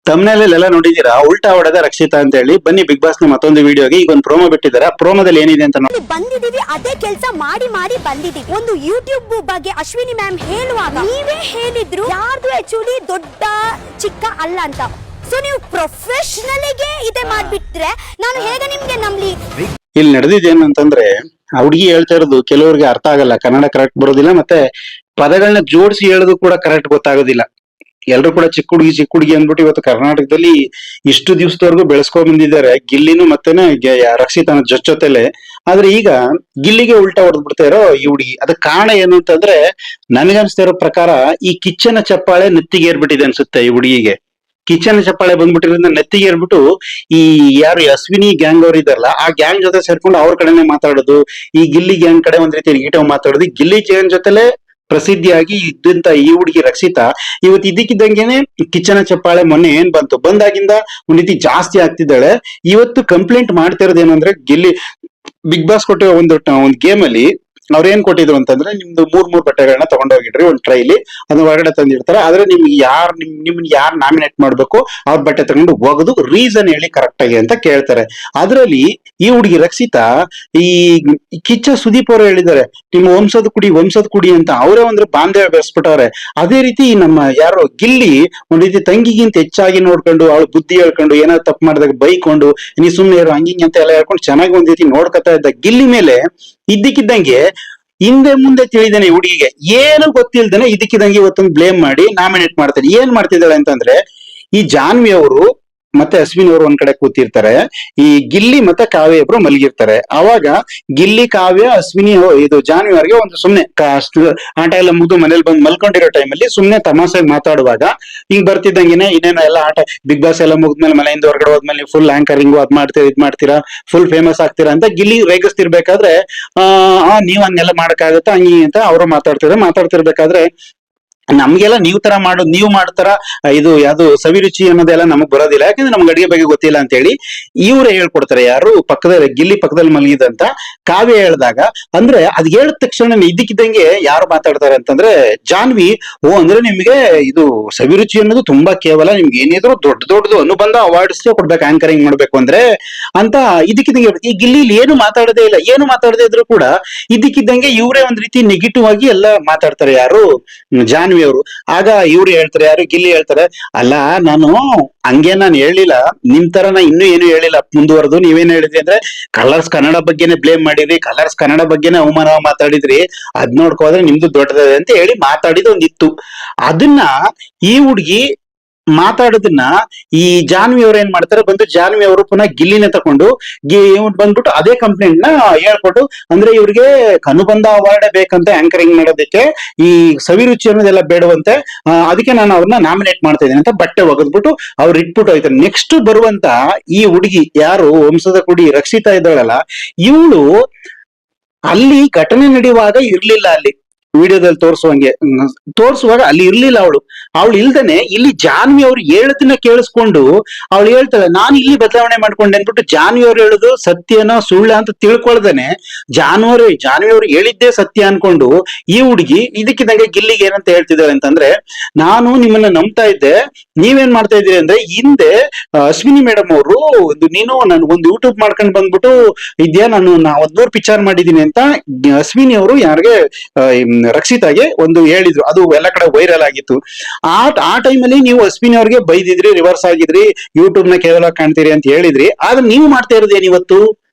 ತಮ್ನೆಲ್ಲ ನೋಡಿದೀರಾ, ಉಲ್ಟಾ ಹೊಡೆದ ರಕ್ಷಿತಾ ಅಂತ ಹೇಳಿ. ಬನ್ನಿ ಬಿಗ್ ಬಾಸ್ ನ ಮತ್ತೊಂದು ವಿಡಿಯೋಗೆ. ಈಗ ಒಂದು ಪ್ರೋಮೋ ಬಿಟ್ಟಿದ್ದಾರೆ. ಆ ಪ್ರೋಮೋದಲ್ಲಿ ಏನಿದೆ ಅಂತ ನೋಡಿ. ಬಂದಿದೀವಿ, ಅದೇ ಕೆಲಸ ಮಾಡಿ ಮಾಡಿ ಬಂದಿದೀವಿ. ಒಂದು ಯೂಟ್ಯೂಬ್ ಬಗ್ಗೆ ಅಶ್ವಿನಿ ಮ್ಯಾಮ್ ಹೇಳುವಾಗ ನೀವೇ ಹೇಳಿದ್ರು ಯಾರ್ದು ಆಕ್ಚುಲಿ ದೊಡ್ಡ ಚಿಕ್ಕ ಅಲ್ಲ ಅಂತ. ಸೊ ನೀವು ಪ್ರೊಫೆಷನಲ್ ಗೆ ಇದೇ ಮಾಡ್ಬಿಟ್ರೆ ನಾನು ಹೇಗೆ ನಿಮ್ಗೆ ನಂಬಲಿ? ಇಲ್ಲಿ ನಡೆದಿದ್ದೇನು ಅಂತಂದ್ರೆ, ಆ ಹುಡುಗಿ ಹೇಳ್ತಾ ಇರೋದು ಕೆಲವರಿಗೆ ಅರ್ಥ ಆಗಲ್ಲ, ಕನ್ನಡ ಕರೆಕ್ಟ್ ಬರೋದಿಲ್ಲ, ಮತ್ತೆ ಪದಗಳನ್ನ ಜೋಡಿಸಿ ಹೇಳೋದು ಕೂಡ ಕರೆಕ್ಟ್ ಗೊತ್ತಾಗೋದಿಲ್ಲ. ಎಲ್ರು ಕೂಡ ಚಿಕ್ಕ ಹುಡುಗಿ ಅಂದ್ಬಿಟ್ಟು ಇವತ್ತು ಕರ್ನಾಟಕದಲ್ಲಿ ಇಷ್ಟು ದಿವಸದವರೆಗೂ ಬೆಳೆಸ್ಕೊಂಡ್ ಬಂದಿದ್ದಾರೆ, ಗಿಲ್ಲಿನೂ ಮತ್ತೇನೆ ರಕ್ಷಿತನ ಜೊತೆಲೆ. ಆದ್ರೆ ಈಗ ಗಿಲ್ಲಿಗೆ ಉಲ್ಟಾ ಹೊಡೆದ್ ಬಿಡ್ತಾ ಇರೋ ಈ ಹುಡುಗಿ. ಅದಕ್ಕೆ ಕಾರಣ ಏನು ಅಂತಂದ್ರೆ, ನನ್ಗನ್ಸ್ತಾ ಇರೋ ಪ್ರಕಾರ ಈ ಕಿಚ್ಚನ ಚಪ್ಪಾಳೆ ನೆತ್ತಿಗೆ ಏರ್ಬಿಟ್ಟಿದೆ ಅನ್ಸುತ್ತೆ ಈ ಹುಡುಗಿಗೆ. ಕಿಚನ್ ಚಪ್ಪಾಳೆ ಬಂದ್ಬಿಟ್ಟಿರೋದ್ರಿಂದ ನೆತ್ತಿಗೆ ಏರ್ಬಿಟ್ಟು ಈ ಯಾರು ಅಶ್ವಿನಿ ಗ್ಯಾಂಗ್ ಅವ್ರು ಇದಾರಲ್ಲ, ಆ ಗ್ಯಾಂಗ್ ಜೊತೆ ಸೇರ್ಕೊಂಡು ಅವ್ರ ಕಡೆನೆ ಮಾತಾಡೋದು, ಈ ಗಿಲ್ಲಿ ಗ್ಯಾಂಗ್ ಕಡೆ ಒಂದ್ ರೀತಿ ನೆಗೆಟಿವ್ ಮಾತಾಡೋದು. ಗಿಲ್ಲಿ ಗ್ಯಾಂಗ್ ಜೊತೆಲೆ ಪ್ರಸಿದ್ಧಿಯಾಗಿ ಇದ್ದಂತ ಈ ಹುಡುಗಿ ರಕ್ಷಿತಾ ಇವತ್ತು ಇದ್ದಕ್ಕಿದ್ದಂಗೆನೆ ಕಿಚ್ಚನ ಚಪ್ಪಾಳೆ ಮೊನ್ನೆ ಏನ್ ಬಂದಾಗಿಂದ ಒಂದ್ ರೀತಿ ಜಾಸ್ತಿ ಆಗ್ತಿದ್ದಾಳೆ. ಇವತ್ತು ಕಂಪ್ಲೇಂಟ್ ಮಾಡ್ತಾ ಇರೋದು ಏನು ಅಂದ್ರೆ, ಗಿಲ್ಲಿ ಬಿಗ್ ಬಾಸ್ ಕೊಟ್ಟಿರೋ ಒಂದು ಗೇಮ್ ಅಲ್ಲಿ ಅವ್ರ ಏನ್ ಕೊಟ್ಟಿದ್ರು ಅಂತಂದ್ರೆ, ನಿಮ್ದು ಮೂರ್ ಬಟ್ಟೆಗಳನ್ನ ತಗೊಂಡೋಗಿಡ್ರಿ ಒಂದ್ ಟ್ರೈಲಿ, ಅದನ್ನ ಹೊರಗಡೆ ತಂದಿರ್ತಾರೆ. ಆದ್ರೆ ನಿಮ್ಗೆ ನಿಮ್ಗೆ ಯಾರು ನಾಮಿನೇಟ್ ಮಾಡ್ಬೇಕು ಅವ್ರ ಬಟ್ಟೆ ತಗೊಂಡು ಹೋಗೋದು ರೀಸನ್ ಹೇಳಿ ಕರೆಕ್ಟ್ ಆಗಿ ಅಂತ ಕೇಳ್ತಾರೆ. ಅದ್ರಲ್ಲಿ ಈ ಹುಡುಗಿ ರಕ್ಷಿತಾ ಈ ಕಿಚ್ಚ ಸುದೀಪ್ ಅವರು ಹೇಳಿದ್ದಾರೆ, ನಿಮ್ಮ ವಂಶದ ಕುಡಿ ಅಂತ ಅವರೇ ಒಂದು ಬಾಂಧವ್ಯ ಬೆಳೆಸ್ಬಿಟ್ಟವ್ರೆ. ಅದೇ ರೀತಿ ನಮ್ಮ ಯಾರೋ ಗಿಲ್ಲಿ ಒಂದ್ ರೀತಿ ತಂಗಿಗಿಂತ ಹೆಚ್ಚಾಗಿ ನೋಡ್ಕೊಂಡು ಅವಳು ಬುದ್ಧಿ ಹೇಳ್ಕೊಂಡು ಏನಾದ್ರು ತಪ್ಪು ಮಾಡಿದಾಗ ಬೈಕೊಂಡು ನೀ ಸುಮ್ನೆ ಇರೋ ಹಂಗಿಂಗ್ ಅಂತ ಎಲ್ಲ ಹೇಳ್ಕೊಂಡು ಚೆನ್ನಾಗಿ ಒಂದ್ ರೀತಿ ನೋಡ್ಕೊತಾ ಇದ್ದ ಗಿಲ್ಲಿ ಮೇಲೆ ಇದ್ದಕ್ಕಿದ್ದಂಗೆ ಹಿಂದೆ ಮುಂದೆ ತಿಳಿದೇನೆ ಹುಡುಗಿಗೆ ಏನು ಗೊತ್ತಿಲ್ದೇನೆ ಇದಕ್ಕಿದಂಗೆ ಇವತ್ತೊಂದು ಬ್ಲೇಮ್ ಮಾಡಿ ನಾಮಿನೇಟ್ ಮಾಡ್ತಾರೆ. ಏನ್ ಮಾಡ್ತಿದ್ದಾಳೆ ಅಂತಂದ್ರೆ, ಈ ಜಾನ್ವಿ ಅವರು ಮತ್ತೆ ಅಶ್ವಿನಿ ಅವರು ಒಂದ್ ಕಡೆ ಕೂತಿರ್ತಾರೆ, ಈ ಗಿಲ್ಲಿ ಮತ್ತೆ ಕಾವ್ಯ ಇಬ್ರು ಮಲಗಿರ್ತಾರೆ. ಅವಾಗ ಗಿಲ್ಲಿ, ಕಾವ್ಯ, ಅಶ್ವಿನಿ ಇದು ಜಾನ್ವಿ ಅವ್ರಿಗೆ ಒಂದು ಸುಮ್ನೆ ಆಟ ಎಲ್ಲ ಮುಗಿದು ಮನೇಲಿ ಬಂದು ಮಲ್ಕೊಂಡಿರೋ ಟೈಮಲ್ಲಿ ಸುಮ್ನೆ ತಮಾಷೆಗೆ ಮಾತಾಡುವಾಗ ಹಿಂಗ್ ಬರ್ತಿದ್ದಂಗೆನೆ ಇನ್ನೇನೋ ಎಲ್ಲ ಆಟ ಬಿಗ್ ಬಾಸ್ ಎಲ್ಲ ಮುಗಿದ್ಮೇಲೆ ಮನೆಯಿಂದ ಹೊರಗಡೆ ಹೋದ್ಮೇಲೆ ನೀವು ಫುಲ್ ಆಂಕರಿಂಗು ಅದ್ ಮಾಡ್ತೀರಾ ಇದ್ ಮಾಡ್ತೀರಾ ಫುಲ್ ಫೇಮಸ್ ಆಗ್ತೀರಾ ಅಂತ ಗಿಲ್ಲಿ ರೇಗಿಸ್ತಿರ್ಬೇಕಾದ್ರೆ, ನೀವ್ ಹಂಗೆಲ್ಲ ಮಾಡಕ್ಕಾಗತ್ತಾ ಹಂಗಿ ಅಂತ ಅವರು ಮಾತಾಡ್ತಿರ್ಬೇಕಾದ್ರೆ, ನಮ್ಗೆಲ್ಲ ನೀವು ಮಾಡ್ತಾರ ಇದು ಯಾವ್ದು ಸವಿರುಚಿ ಅನ್ನೋದೆಲ್ಲ ನಮಗ್ ಬರೋದಿಲ್ಲ, ಯಾಕಂದ್ರೆ ನಮ್ಗೆ ಅಡಿಗೆ ಬಗ್ಗೆ ಗೊತ್ತಿಲ್ಲ ಅಂತ ಹೇಳಿ ಇವ್ರೇ ಹೇಳ್ಕೊಡ್ತಾರೆ. ಯಾರು ಪಕ್ಕದಲ್ಲಿ ಗಿಲ್ಲಿ ಪಕ್ಕದಲ್ಲಿ ಮಲಗಿದಂತ ಕಾವ್ಯ ಹೇಳ್ದಾಗ, ಅಂದ್ರೆ ಅದ್ ಹೇಳಿದ ತಕ್ಷಣ ಇದ್ದಕ್ಕಿದ್ದಂಗೆ ಯಾರು ಮಾತಾಡ್ತಾರೆ ಅಂತಂದ್ರೆ ಜಾನ್ವಿ, ಅಂದ್ರೆ ನಿಮ್ಗೆ ಇದು ಸವಿರುಚಿ ಅನ್ನೋದು ತುಂಬಾ ಕೇವಲ ನಿಮ್ಗೆ ಏನಿದ್ರು ದೊಡ್ಡದು ಅನುಬಂಧ ಅವಾರ್ಡ್ಸ್ ಕೊಡ್ಬೇಕು ಆಂಕರಿಂಗ್ ಮಾಡ್ಬೇಕು ಅಂದ್ರೆ ಅಂತ ಇದಕ್ಕಿದ್ದಂಗೆ. ಈ ಗಿಲ್ಲಿ ಏನು ಮಾತಾಡದೇ ಇದ್ರು ಕೂಡ ಇದಕ್ಕಿದ್ದಂಗೆ ಇವರೇ ಒಂದ್ ರೀತಿ ನೆಗೆಟಿವ್ ಆಗಿ ಎಲ್ಲ ಮಾತಾಡ್ತಾರೆ. ಯಾರು ಜಾನ್ವಿ ಅವರು. ಆಗ ಇವ್ರು ಹೇಳ್ತಾರೆ, ಯಾರು ಗಿಲ್ಲಿ ಹೇಳ್ತಾರೆ, ಅಲ್ಲ ನಾನು ಹೇಳಿಲ್ಲ, ನಿಮ್ ತರ ಇನ್ನೂ ಏನು ಹೇಳಿಲ್ಲ ಮುಂದುವರೆದು. ನೀವೇನ್ ಹೇಳಿದ್ರಿ ಅಂದ್ರೆ, ಕಲರ್ಸ್ ಕನ್ನಡ ಬಗ್ಗೆನೆ ಬ್ಲೇಮ್ ಮಾಡಿದ್ರಿ, ಕಲರ್ಸ್ ಕನ್ನಡ ಬಗ್ಗೆನೆ ಅವಮಾನ ಮಾತಾಡಿದ್ರಿ, ಅದ್ ನೋಡ್ಕೋದ್ರೆ ನಿಮ್ದು ದೊಡ್ಡದಿದೆ ಅಂತ ಹೇಳಿ ಮಾತಾಡಿದ ಒಂದಿತ್ತು. ಅದನ್ನ ಈ ಹುಡ್ಗಿ ಮಾತಾಡೋದನ್ನ ಈ ಜಾನ್ವಿ ಅವ್ರು ಏನ್ ಮಾಡ್ತಾರೆ, ಬಂದು ಜಾನ್ವಿ ಅವರು ಪುನಃ ಗಿಲ್ಲಿನ ತಕೊಂಡು ಬಂದ್ಬಿಟ್ಟು ಅದೇ ಕಂಪ್ಲೇಂಟ್ ನ ಹೇಳ್ಕೊಟ್ಟು, ಅಂದ್ರೆ ಇವ್ರಿಗೆ ಅನುಬಂಧ ಅವಾರ್ಡ್ ಬೇಕಂತ ಆಂಕರಿಂಗ್ ಮಾಡೋದಕ್ಕೆ, ಈ ಸವಿರುಚಿ ಅನ್ನೋದೆಲ್ಲ ಬೇಡವಂತೆ, ಅದಕ್ಕೆ ನಾನು ಅವ್ರನ್ನ ನಾಮಿನೇಟ್ ಮಾಡ್ತಾ ಇದ್ದೀನಿ ಅಂತ ಬಟ್ಟೆ ಒಗೆದ್ಬಿಟ್ಟು ಅವ್ರು ಇಟ್ಬಿಟ್ಟು ಹೋಯ್ತಾರೆ. ನೆಕ್ಸ್ಟ್ ಬರುವಂತ ಈ ಹುಡುಗಿ ಯಾರು ವಂಶದ ಕುಡಿ ರಕ್ಷಿತಾ ಇದ್ದಾಳಲ್ಲ, ಇವಳು ಅಲ್ಲಿ ಘಟನೆ ನಡೆಯುವಾಗ ಇರ್ಲಿಲ್ಲ, ಅಲ್ಲಿ ವಿಡಿಯೋದಲ್ಲಿ ತೋರಿಸುವಾಗ ಅಲ್ಲಿ ಇರ್ಲಿಲ್ಲ. ಅವಳು ಇಲ್ದೇನೆ ಇಲ್ಲಿ ಜಾನ್ವಿ ಅವ್ರು ಹೇಳದನ್ನ ಕೇಳಿಸ್ಕೊಂಡು ಅವಳು ಹೇಳ್ತಾಳೆ, ನಾನು ಇಲ್ಲಿ ಬದಲಾವಣೆ ಮಾಡ್ಕೊಂಡೆ ಅಂದ್ಬಿಟ್ಟು ಜಾನ್ವಿ ಅವ್ರು ಹೇಳುದು ಸತ್ಯನೋ ಸುಳ್ಳ ಅಂತ ತಿಳ್ಕೊಳ್ದೇನೆ ಜಾನ್ವಿ ಅವ್ರು ಹೇಳಿದ್ದೇ ಸತ್ಯ ಅನ್ಕೊಂಡು ಈ ಹುಡುಗಿ ಇದಕ್ಕಿದಂಗೆ ಗಿಲ್ಲಿಗೆ ಏನಂತ ಹೇಳ್ತಿದ್ದಾಳೆ ಅಂತಂದ್ರೆ, ನಾನು ನಿಮ್ಮನ್ನ ನಂಬ್ತಾ ಇದ್ದೆ, ನೀವೇನ್ ಮಾಡ್ತಾ ಇದ್ದೀರಿ ಅಂದ್ರೆ, ಹಿಂದೆ ಅಶ್ವಿನಿ ಮೇಡಮ್ ಅವರು ನೀನು ನಾನು ಒಂದು ಯೂಟ್ಯೂಬ್ ಮಾಡ್ಕೊಂಡು ಬಂದ್ಬಿಟ್ಟು ಇದ್ಯಾ, ನಾನು 100 ಪಿಕ್ಚರ್ ಮಾಡಿದೀನಿ ಅಂತ ಅಶ್ವಿನಿ ಅವರು ಯಾರಿಗೆ ರಕ್ಷಿತಾಗೆ ಒಂದು ಹೇಳಿದ್ರು. ಅದು ಎಲ್ಲ ಕಡೆ ವೈರಲ್ ಆಗಿತ್ತು. ಆ ಟೈಮಲ್ಲಿ ನೀವು ಅಶ್ವಿನಿ ಅವ್ರಿಗೆ ಬೈದಿದ್ರಿ, ರಿವರ್ಸ್ ಆಗಿದ್ರಿ, ಯೂಟ್ಯೂಬ್ ನ ಕೇವಲ ಕಾಣ್ತೀರಿ ಅಂತ ಹೇಳಿದ್ರಿ. ಆದ್ರೆ ನೀವು ಮಾಡ್ತಾ ಇರೋದೇನು ಇವತ್ತು?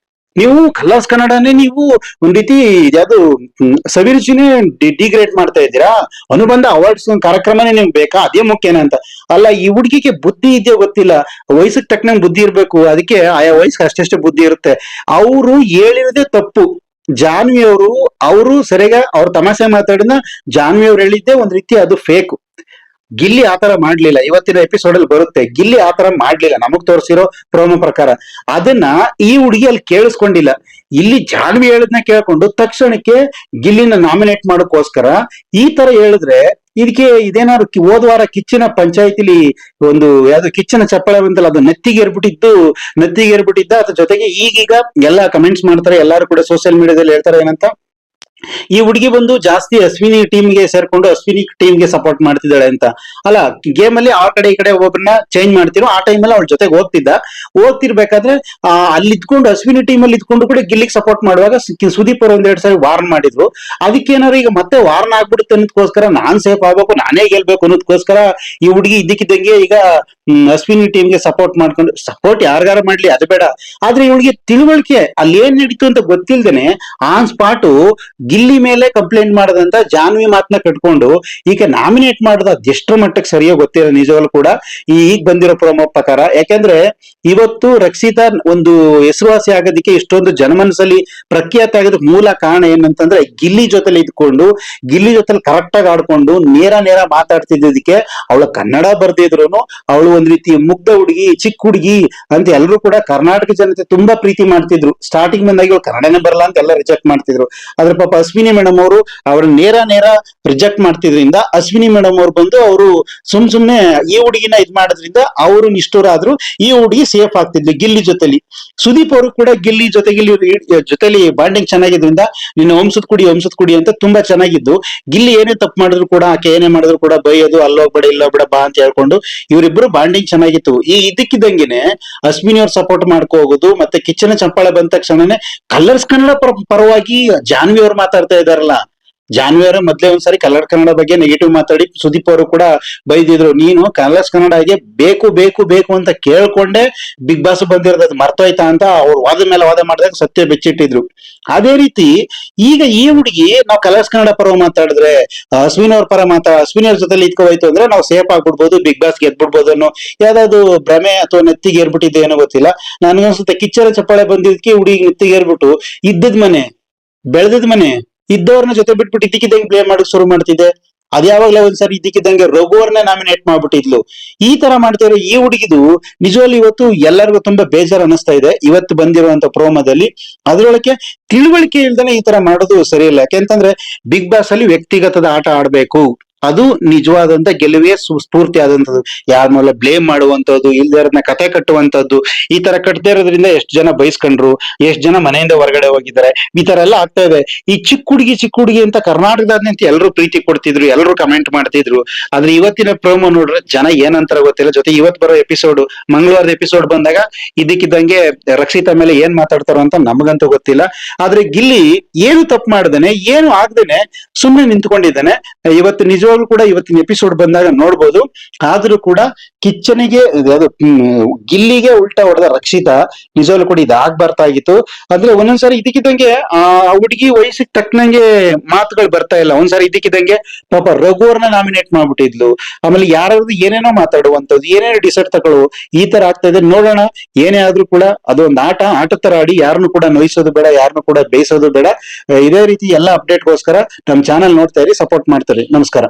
ನೀವು ಕಲರ್ಸ್ ಕನ್ನಡನೇ ನೀವು ಒಂದ್ ರೀತಿ ಯಾವ್ದು ಸವಿರುಚಿನೇ ಡಿಗ್ರೇಡ್ ಮಾಡ್ತಾ ಇದ್ದೀರಾ. ಅನುಬಂಧ ಅವಾರ್ಡ್ಸ್ ಕಾರ್ಯಕ್ರಮನೇ ನಿಮ್ಗೆ ಬೇಕಾ? ಅದೇ ಮುಖ್ಯನ ಅಂತ ಅಲ್ಲ. ಈ ಹುಡುಗಿಗೆ ಬುದ್ಧಿ ಇದೆಯೋ ಗೊತ್ತಿಲ್ಲ, ವಯಸ್ಸಿಗೆ ತಕ್ಕನಂಗೆ ಬುದ್ಧಿ ಇರ್ಬೇಕು, ಅದಕ್ಕೆ ಆಯಾ ವಯಸ್ಸಿಗೆ ಅಷ್ಟೆಷ್ಟು ಬುದ್ಧಿ ಇರುತ್ತೆ. ಅವರು ಹೇಳಿರೋದೇ ತಪ್ಪು. ಜಾನ್ವಿ ಅವರು ಸರಿಯಾಗಿ ಅವ್ರ ತಮಾಷೆ ಮಾತಾಡಿದ ಜಾನ್ವಿ ಅವ್ರು ಹೇಳಿದ್ದೆ ಒಂದ್ ರೀತಿ ಅದು ಫೇಕ್. ಗಿಲ್ಲಿ ಆತರ ಮಾಡ್ಲಿಲ್ಲ. ಇವತ್ತಿನ ಎಪಿಸೋಡ್ ಅಲ್ಲಿ ಬರುತ್ತೆ, ಗಿಲ್ಲಿ ಆತರ ಮಾಡ್ಲಿಲ್ಲ ನಮಗ್ ತೋರಿಸಿರೋ ಪ್ರೋಮೋ ಪ್ರಕಾರ. ಅದನ್ನ ಈ ಹುಡುಗಿ ಅಲ್ಲಿ ಕೇಳಿಸ್ಕೊಂಡಿಲ್ಲ. ಇಲ್ಲಿ ಜಾನ್ವಿ ಹೇಳದ್ನ ಕೇಳ್ಕೊಂಡು ತಕ್ಷಣಕ್ಕೆ ಗಿಲ್ಲಿನ ನಾಮಿನೇಟ್ ಮಾಡೋಕ್ಕೋಸ್ಕರ ಈ ತರ ಹೇಳಿದ್ರೆ, ಇದಕ್ಕೆ ಇದೇನಾದ್ರು ಹೋದ್ವಾರ ಕಿಚ್ಚನ ಪಂಚಾಯತಿಲಿ ಒಂದು ಯಾವ್ದು ಕಿಚ್ಚನ ಚಪ್ಪಳೆ ಬಂತಲ್ಲ, ಅದು ನೆತ್ತಿಗೆ ಏರ್ಬಿಟ್ಟಿದ್ದ. ಅದ್ರ ಜೊತೆಗೆ ಈಗೀಗ ಎಲ್ಲಾ ಕಮೆಂಟ್ಸ್ ಮಾಡ್ತಾರೆ, ಎಲ್ಲಾರು ಕೂಡ ಸೋಷಿಯಲ್ ಮೀಡಿಯಾದಲ್ಲಿ ಹೇಳ್ತಾರೆ ಏನಂತ, ಈ ಹುಡುಗಿ ಬಂದು ಜಾಸ್ತಿ ಅಶ್ವಿನಿ ಟೀಮ್ಗೆ ಸೇರ್ಕೊಂಡು ಅಶ್ವಿನಿ ಟೀಮ್ಗೆ ಸಪೋರ್ಟ್ ಮಾಡ್ತಿದ್ದಾಳೆ ಅಂತ. ಅಲ್ಲ, ಗೇಮ್ ಅಲ್ಲಿ ಆ ಕಡೆ ಈ ಕಡೆ ಒಬ್ಬರನ್ನ ಚೇಂಜ್ ಮಾಡ್ತಿರೋ, ಆ ಟೈಮಲ್ಲಿ ಅವಳ ಜೊತೆಗೆ ಓದ್ತಿರ್ಬೇಕಾದ್ರೆ ಅಲ್ಲಿ ಇದ್ಕೊಂಡು ಅಶ್ವಿನಿ ಟೀಮ್ ಅಲ್ಲಿ ಇದ್ಕೊಂಡು ಕೂಡ ಗಿಲ್ಲಿಗೆ ಸಪೋರ್ಟ್ ಮಾಡುವಾಗ ಸುದೀಪ್ ಅವರು ಒಂದೆರಡು ಸಾರಿ ವಾರ್ನ್ ಮಾಡಿದ್ರು. ಅದಕ್ಕೇನಾದ್ರು ಈಗ ಮತ್ತೆ ವಾರ್ನ್ ಆಗ್ಬಿಡುತ್ತೆ ಅನ್ನೋದಕ್ಕೋಸ್ಕರ ನಾನ್ ಸೇಫ್ ಆಗ್ಬೇಕು, ನಾನೇ ಗೆಲ್ಬೇಕು ಅನ್ನೋದಕ್ಕೋಸ್ಕರ ಈ ಹುಡುಗಿ ಇದ್ದಕ್ಕಿದ್ದಂಗೆ ಈಗ ಅಶ್ವಿನಿ ಟೀಮ್ಗೆ ಸಪೋರ್ಟ್ ಮಾಡ್ಕೊಂಡು, ಸಪೋರ್ಟ್ ಯಾರಿಗಾರ ಮಾಡ್ಲಿ ಅದು ಬೇಡ, ಆದ್ರೆ ಇವಳಿಗೆ ತಿಳುವಳಿಕೆ ಅಲ್ಲಿ ಏನ್ ನಡೀತು ಅಂತ ಗೊತ್ತಿಲ್ದೇನೆ ಆನ್ ಸ್ಪಾಟು ಗಿಲ್ಲಿ ಮೇಲೆ ಕಂಪ್ಲೇಂಟ್ ಮಾಡದಂತ ಜಾನ್ವಿ ಮಾತನ್ನ ಕಟ್ಕೊಂಡು ಈಗ ನಾಮಿನೇಟ್ ಮಾಡೋದು ಅದೆಷ್ಟರ ಮಟ್ಟಕ್ಕೆ ಸರಿಯೋ ಗೊತ್ತಿಲ್ಲ ನಿಜವಾಗ್ಲೂ ಕೂಡ ಈಗ ಬಂದಿರೋ ಪ್ರೊಮೋ ಪ್ರಕಾರ. ಯಾಕೆಂದ್ರೆ ಇವತ್ತು ರಕ್ಷಿತಾ ಒಂದು ಹೆಸರುವಾಸಿ ಆಗೋದಕ್ಕೆ ಇಷ್ಟೊಂದು ಜನಮನಸ್ಸಲ್ಲಿ ಪ್ರಖ್ಯಾತ ಆಗೋದಕ್ಕೆ ಮೂಲ ಕಾರಣ ಏನಂತಂದ್ರೆ ಗಿಲ್ಲಿ ಜೊತೆಲಿ ಇದ್ಕೊಂಡು ಗಿಲ್ಲಿ ಜೊತೆಲಿ ಕರೆಕ್ಟ್ ಆಗಿ ಆಡ್ಕೊಂಡು ನೇರ ಮಾತಾಡ್ತಿದ್ದಕ್ಕೆ, ಅವಳ ಕನ್ನಡ ಬರ್ದಿದ್ರು ಅವಳು ಒಂದ್ ರೀತಿ ಮುಗ್ಧ ಹುಡುಗಿ, ಚಿಕ್ಕ ಹುಡುಗಿ ಅಂತ ಎಲ್ಲರೂ ಕೂಡ ಕರ್ನಾಟಕ ಜನತೆ ತುಂಬಾ ಪ್ರೀತಿ ಮಾಡ್ತಿದ್ರು. ಸ್ಟಾರ್ಟಿಂಗ್ ಬಂದಾಗ ಇವಳು ಕನ್ನಡನೇ ಬರಲ್ಲ ಅಂತ ಎಲ್ಲ ರಿಜೆಕ್ಟ್ ಮಾಡ್ತಿದ್ರು. ಆದ್ರೆ ಪಾಪ ಅಶ್ವಿನಿ ಮೇಡಮ್ ಅವರು ಅವ್ರ ನೇರ ರಿಜೆಕ್ಟ್ ಮಾಡ್ತಿದ್ರಿಂದ ಅಶ್ವಿನಿ ಮೇಡಮ್ ಅವ್ರು ಬಂದು ಅವರು ಸುಮ್ನೆ ಈ ಹುಡುಗಿನ ಇದ್ ಮಾಡೋದ್ರಿಂದ ಅವರು ನಿಷ್ಠುರಾದ್ರು, ಈ ಹುಡುಗಿ ಸೇಫ್ ಆಗ್ತಿದ್ಲು ಗಿಲ್ಲಿ ಜೊತೆಲಿ. ಸುದೀಪ್ ಅವರು ಕೂಡ ಗಿಲ್ಲಿ ಜೊತೆಲಿ ಬಾಂಡಿಂಗ್ ಚೆನ್ನಾಗಿದ್ರಿಂದ ನಿನ್ನ ವಂಶದ ಕುಡಿ ಅಂತ ತುಂಬಾ ಚೆನ್ನಾಗಿದ್ದು, ಗಿಲ್ಲಿ ಏನೇ ತಪ್ಪು ಮಾಡಿದ್ರು ಕೂಡ ಆಕೆ ಏನೇ ಮಾಡಿದ್ರು ಕೂಡ ಬೈಯೋದು, ಅಲ್ಲೋಗ್ಬೇಡ ಇಲ್ಲೋಗ್ಬೇಡ ಬಾ ಅಂತ ಹೇಳ್ಕೊಂಡು ಇವರಿಬ್ರು ಬಾಂಡಿಂಗ್ ಚೆನ್ನಾಗಿತ್ತು. ಈ ಇದಕ್ಕಿದ್ದಂಗೆನೆ ಅಶ್ವಿನಿ ಅವ್ರ ಸಪೋರ್ಟ್ ಮಾಡ್ಕೊ ಹೋಗೋದು, ಮತ್ತೆ ಕಿಚ್ಚನ ಚಪ್ಪಾಳೆ ಬಂದ ತಕ್ಷಣನೇ ಕಲರ್ಸ್ ಕನ್ನಡ ಪರವಾಗಿ ಜಾನ್ವಿ ಅವ್ರು ಮಾತಾಡ್ತಾ ಇದಾರಲ್ಲ. ಜಾನ್ವಿ ಅವರ ಮೊದ್ಲೇ ಒಂದ್ಸರಿ ಕಲರ್ ಕನ್ನಡ ಬಗ್ಗೆ ನೆಗೆಟಿವ್ ಮಾತಾಡಿ ಸುದೀಪ್ ಅವರು ಕೂಡ ಬೈದಿದ್ರು, ನೀನು ಕಲರ್ಸ್ ಕನ್ನಡಗೆ ಬೇಕು ಅಂತ ಕೇಳ್ಕೊಂಡೆ ಬಿಗ್ ಬಾಸ್ ಬಂದಿರೋದು, ಅದು ಮರ್ತೋಯ್ತಾ ಅಂತ ಅವ್ರು ವಾದ ಮೇಲೆ ವಾದ ಮಾಡಿದಾಗ ಸತ್ಯ ಬೆಚ್ಚಿಟ್ಟಿದ್ರು. ಅದೇ ರೀತಿ ಈಗ ಈ ಹುಡುಗಿ ನಾವು ಕಲರ್ಸ್ ಕನ್ನಡ ಪರ ಮಾತಾಡಿದ್ರೆ ಅಶ್ವಿನಿ ಅವ್ರ ಅಶ್ವಿನಿ ಅವ್ರ ಜೊತೆ ಇಟ್ಕೋಯ್ತು ಅಂದ್ರೆ ನಾವು ಸೇಫ್ ಆಗ್ಬಿಡ್ಬೋದು, ಬಿಗ್ ಬಾಸ್ ಗೆದ್ಬಿಡ್ಬೋದು ಅನ್ನೋ ಯಾವ್ದಾದ್ರು ಭ್ರಮೆ ಅಥವಾ ನೆತ್ತಿಗೆ ಏರ್ಬಿಟ್ಟಿದೆ ಏನೋ ಗೊತ್ತಿಲ್ಲ. ನನ್ಗನ್ಸುತ್ತೆ ಕಿಚ್ಚರ ಚಪ್ಪಾಳೆ ಬಂದಿದ್ದಕ್ಕೆ ಹುಡುಗಿ ನೆತ್ತಿಗೆ ಏರ್ಬಿಟ್ಟು ಇದ್ದದ್ ಮನೆ ಬೆಳೆದದ್ ಮನೆ ಇದ್ದವ್ರನ್ನ ಜೊತೆ ಬಿಟ್ಬಿಟ್ಟು ಇದ್ದಕ್ಕಿದ್ದಂಗೆ ಬ್ಲೇಮ್ ಮಾಡಕ್ ಶುರು ಮಾಡ್ತಿದ್ದೆ. ಅದ್ಯಾವಾಗ್ಲೇ ಒಂದ್ಸರಿ ಇದ್ದಕ್ಕಿದ್ದಂಗೆ ರಘುವರ್ನ ನಾಮಿನೇಟ್ ಮಾಡ್ಬಿಟ್ಟಿದ್ಲು. ಈ ತರ ಮಾಡ್ತಿರೋ ಈ ಹುಡುಗಿದು ನಿಜವಲ್ಲಿ ಇವತ್ತು ಎಲ್ಲರಿಗೂ ತುಂಬಾ ಬೇಜಾರು ಅನಿಸ್ತಾ ಇದೆ ಇವತ್ತು ಬಂದಿರುವಂತ ಪ್ರೋಮೋದಲ್ಲಿ. ಅದ್ರೊಳಗೆ ತಿಳುವಳಿಕೆ ಇಲ್ದೇನೆ ಈ ತರ ಮಾಡೋದು ಸರಿಯಿಲ್ಲ. ಯಾಕೆಂತಂದ್ರೆ ಬಿಗ್ ಬಾಸ್ ಅಲ್ಲಿ ವ್ಯಕ್ತಿಗತದ ಆಟ ಆಡ್ಬೇಕು, ಅದು ನಿಜವಾದಂತ ಗೆಲುವಿಗೆ ಸ್ಫೂರ್ತಿ ಆದಂತದ್ದು. ಯಾರ ಮೇಲೆ ಬ್ಲೇಮ್ ಮಾಡುವಂತದ್ದು, ಇಲ್ದೇರನ್ನ ಕತೆ ಕಟ್ಟುವಂತದ್ದು, ಈ ತರ ಕಟ್ಟದೇ ಇರೋದ್ರಿಂದ ಎಷ್ಟು ಜನ ಬೈಸ್ಕೊಂಡ್ರು, ಎಷ್ಟು ಜನ ಮನೆಯಿಂದ ಹೊರಗಡೆ ಹೋಗಿದ್ದಾರೆ, ಈ ತರ ಎಲ್ಲ ಆಗ್ತಾ ಇದೆ. ಈ ಚಿಕ್ಕ ಹುಡುಗಿ ಅಂತ ಕರ್ನಾಟಕದಾದ್ಯಂತ ಎಲ್ಲರೂ ಪ್ರೀತಿ ಕೊಡ್ತಿದ್ರು, ಎಲ್ಲರೂ ಕಮೆಂಟ್ ಮಾಡ್ತಿದ್ರು. ಆದ್ರೆ ಇವತ್ತಿನ ಪ್ರೋಮೋ ನೋಡ್ರೆ ಜನ ಏನಂತಾರ ಗೊತ್ತಿಲ್ಲ. ಜೊತೆ ಇವತ್ತು ಬರೋ ಎಪಿಸೋಡ್, ಮಂಗಳವಾರದ ಎಪಿಸೋಡ್ ಬಂದಾಗ ಇದಕ್ಕಿದ್ದಂಗೆ ರಕ್ಷಿತಾ ಮೇಲೆ ಏನ್ ಮಾತಾಡ್ತಾರೋ ಅಂತ ನಮಗಂತೂ ಗೊತ್ತಿಲ್ಲ. ಆದ್ರೆ ಗಿಲ್ಲಿ ಏನು ತಪ್ಪು ಮಾಡ್ದೇನೆ, ಏನು ಆಗ್ದೇನೆ ಸುಮ್ನೆ ನಿಂತ್ಕೊಂಡಿದ್ದಾನೆ. ಇವತ್ತು ನಿಜವಾಗ್ಲೂ ಕೂಡ ಇವತ್ತಿನ ಎಪಿಸೋಡ್ ಬಂದಾಗ ನೋಡ್ಬೋದು. ಆದ್ರೂ ಕೂಡ ಕಿಚ್ಚನಿಗೆ ಗಿಲ್ಲಿಗೆ ಉಲ್ಟಾ ಹೊಡೆದ ರಕ್ಷಿತಾ ನಿಜವಾಗ್ಲೂ ಕೂಡ ಇದು ಆಗ್ಬರ್ತಾ ಆಗಿತ್ತು. ಅಂದ್ರೆ ಒಂದೊಂದ್ಸಾರಿ ಇದಕ್ಕಿದ್ದಂಗೆ ಆ ಹುಡುಗಿ ವಯಸ್ಸಿಗೆ ತಕ್ಕನಂಗೆ ಮಾತುಗಳು ಬರ್ತಾ ಇಲ್ಲ. ಒಂದ್ಸಾರಿ ಇದಕ್ಕಿದ್ದಂಗೆ ಪಾಪ ರಘುವರ್ನ ನಾಮಿನೇಟ್ ಮಾಡ್ಬಿಟ್ಟಿದ್ಲು. ಆಮೇಲೆ ಯಾರಾದ್ರೂ ಏನೇನೋ ಮಾತಾಡುವಂತದ್ದು, ಏನೇನೋ ಡಿಸೈಡ್ ತಗೊಳ್ಳು, ಈ ತರ ಆಗ್ತಾ ಇದೆ. ನೋಡೋಣ, ಏನೇ ಆದ್ರೂ ಕೂಡ ಅದೊಂದು ಆಟ ತರ ಆಡಿ ಯಾರನ್ನು ಕೂಡ ನೋಯಿಸೋದು ಬೇಡ, ಯಾರನ್ನು ಕೂಡ ಬೇಯಿಸೋದು ಬೇಡ. ಇದೇ ರೀತಿ ಎಲ್ಲ ಅಪ್ಡೇಟ್ಗೋಸ್ಕರ ನಮ್ ಚಾನಲ್ ನೋಡ್ತಾ ಇರಿ, ಸಪೋರ್ಟ್ ಮಾಡ್ತಾರೆ. ನಮಸ್ಕಾರ.